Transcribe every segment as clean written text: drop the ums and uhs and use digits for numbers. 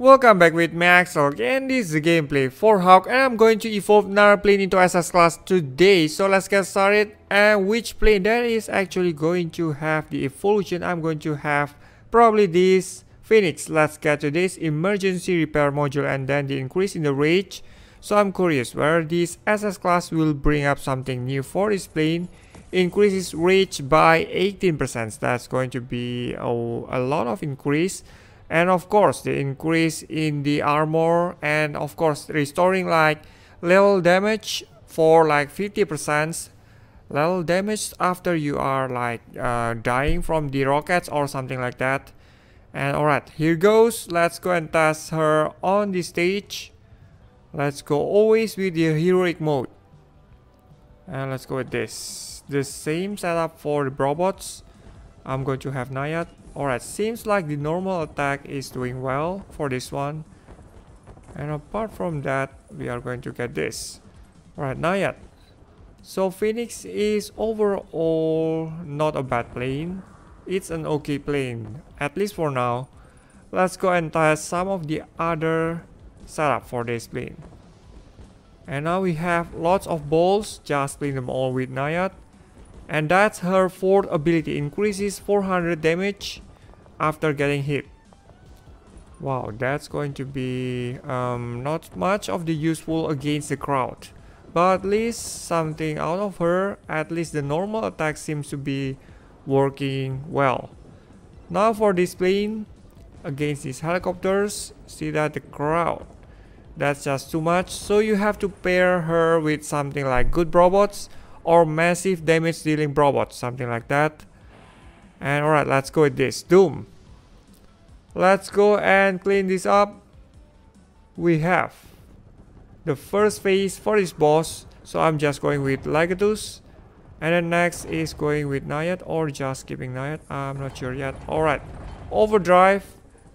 Welcome back with me, Axel, and this is the gameplay for Hawk, and I'm going to evolve another plane into SS class today. So let's get started. And which plane that is actually going to have the evolution? I'm going to have probably this Phoenix. Let's get to this emergency repair module and then the increase in the range. So I'm curious where this SS class will bring up something new for this plane. Increases range by 18%. That's going to be a lot of increase. And of course the increase in the armor, and of course restoring like level damage for like 50% level damage after you are like dying from the rockets or something like that. And alright, here goes. Let's go and test her on the stage. Let's go always with the heroic mode, and let's go with this. The same setup for the robots. I'm going to have Nayat. Alright, seems like the normal attack is doing well for this one. And apart from that, we are going to get this. Alright, Nayat. So Phoenix is overall not a bad plane. It's an okay plane, at least for now. Let's go and test some of the other setup for this plane. And now we have lots of balls, just clean them all with Nayat. And that's her fourth ability, increases 400 damage after getting hit. Wow, that's going to be not much of the useful against the crowd. But at least something out of her. At least the normal attack seems to be working well. Now for this plane, against these helicopters, see that the crowd, that's just too much. So you have to pair her with something like good robots or massive damage dealing robots, something like that. And alright, let's go with this Doom. Let's go and clean this up. We have the first phase for this boss, so I'm just going with Legatus. And then next is going with Nayat, or just keeping Nayat, I'm not sure yet. Alright, overdrive.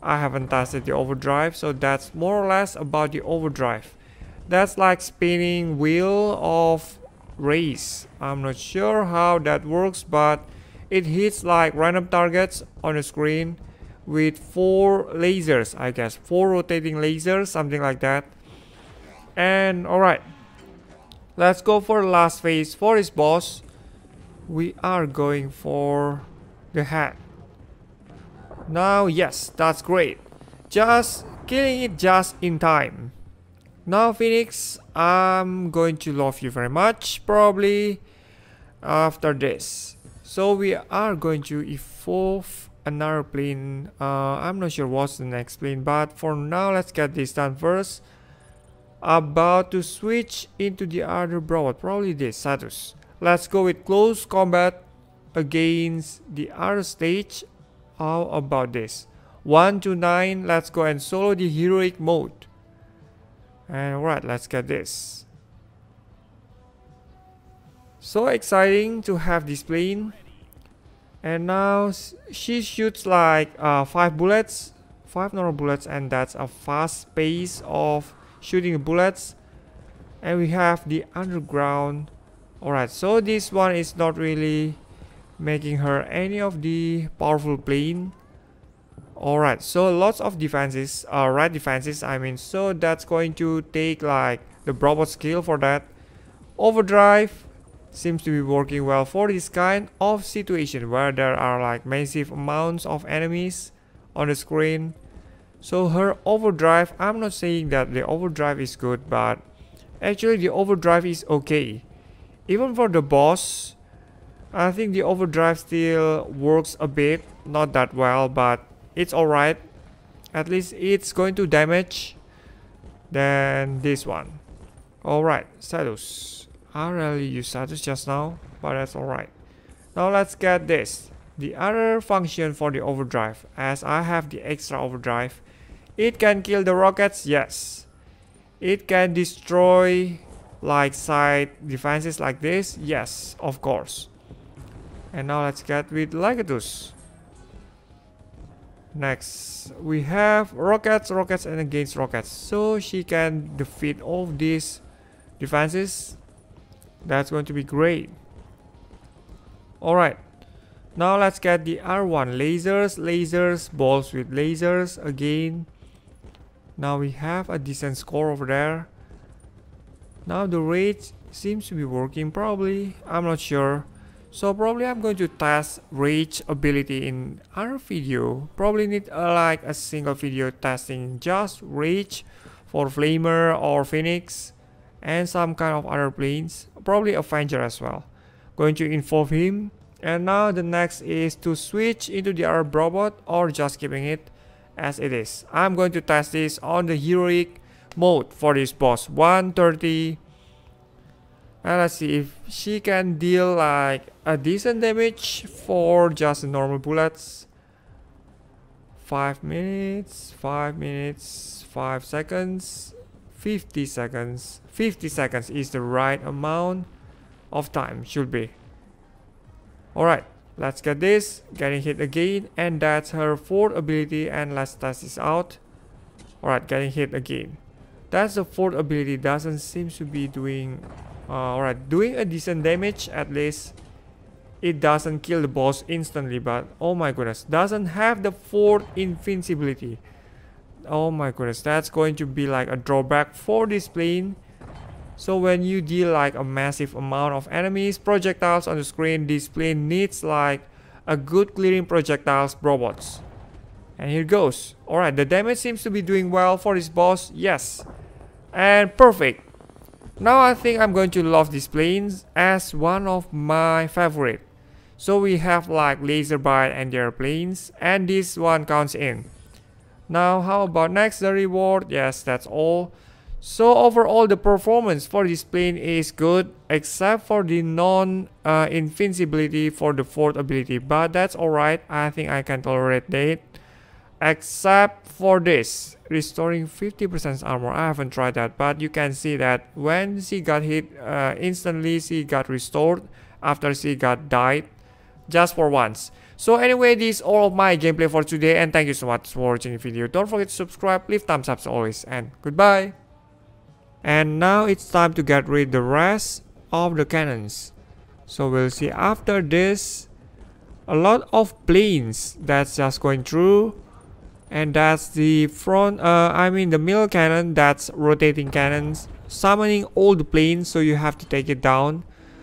I haven't tested the overdrive, so that's more or less about the overdrive. That's like spinning wheel of race. I'm not sure how that works, but it hits like random targets on the screen with 4 lasers, I guess 4 rotating lasers, something like that. And alright, let's go for the last phase for this boss. We are going for the head. Now yes, that's great, just killing it just in time. Now Phoenix, I'm going to love you very much probably after this. So we are going to evolve another plane. I'm not sure what's the next plane, but for now let's get this done first. About to switch into the other robot, probably this Satyrs. Let's go with close combat against the other stage. How about this 1 to 9? Let's go and solo the heroic mode. And alright, let's get this. So exciting to have this plane. And now she shoots like 5 bullets, 5 normal bullets, and that's a fast pace of shooting bullets. And we have the underground. Alright, so this one is not really making her any of the powerful plane. Alright, so lots of defenses, right defenses I mean, so that's going to take like the robot skill for that. Overdrive seems to be working well for this kind of situation where there are like massive amounts of enemies on the screen. So her overdrive, I'm not saying that the overdrive is good, but actually the overdrive is okay. Even for the boss, I think the overdrive still works a bit, not that well, but it's alright. At least it's going to damage than this one. Alright, status. I rarely use status just now, but that's alright. Now let's get this. The other function for the overdrive, as I have the extra overdrive. It can kill the rockets, yes. It can destroy like side defenses like this, yes, of course. And now let's get with Legatus. Next, we have rockets, and against rockets. So she can defeat all of these defenses. That's going to be great. Alright, now let's get the R1. Lasers, balls with lasers again. Now we have a decent score over there. Now the rage seems to be working probably. I'm not sure. So probably I'm going to test rage ability in other video. Probably need like a single video testing just rage for Flamer or Phoenix and some kind of other planes. Probably Avenger as well. Going to involve him. And now the next is to switch into the other robot or just keeping it as it is. I'm going to test this on the heroic mode for this boss 130. And let's see if she can deal like a decent damage for just normal bullets. 5 minutes, 5 minutes, 5 seconds, 50 seconds. 50 seconds is the right amount of time, should be. Alright, let's get this. Getting hit again, and that's her fourth ability, and let's test this out. Alright, getting hit again. That's the fourth ability, doesn't seem to be doing... Alright, doing a decent damage at least. It doesn't kill the boss instantly, but oh my goodness, doesn't have the fourth invincibility. Oh my goodness, that's going to be like a drawback for this plane. So when you deal like a massive amount of enemies, projectiles on the screen, this plane needs like a good clearing projectiles robots. And here goes. Alright, the damage seems to be doing well for this boss. Yes. And perfect. Now I think I'm going to love these planes as one of my favorite. So we have like laser bite and their planes, and this one counts in. Now how about next, the reward? Yes, that's all. So overall the performance for this plane is good, except for the non-invincibility for the fourth ability, but that's alright. I think I can tolerate that. Except for this, restoring 50% armor. I haven't tried that, but you can see that when she got hit, instantly she got restored after she got died, just for once. So anyway, this is all of my gameplay for today, and thank you so much for watching the video. Don't forget to subscribe, leave thumbs up as always, and goodbye. And now it's time to get rid of the rest of the cannons. So we'll see after this a lot of planes that's just going through. And that's the front, the middle cannon, that's rotating cannons, summoning all the planes, so you have to take it down.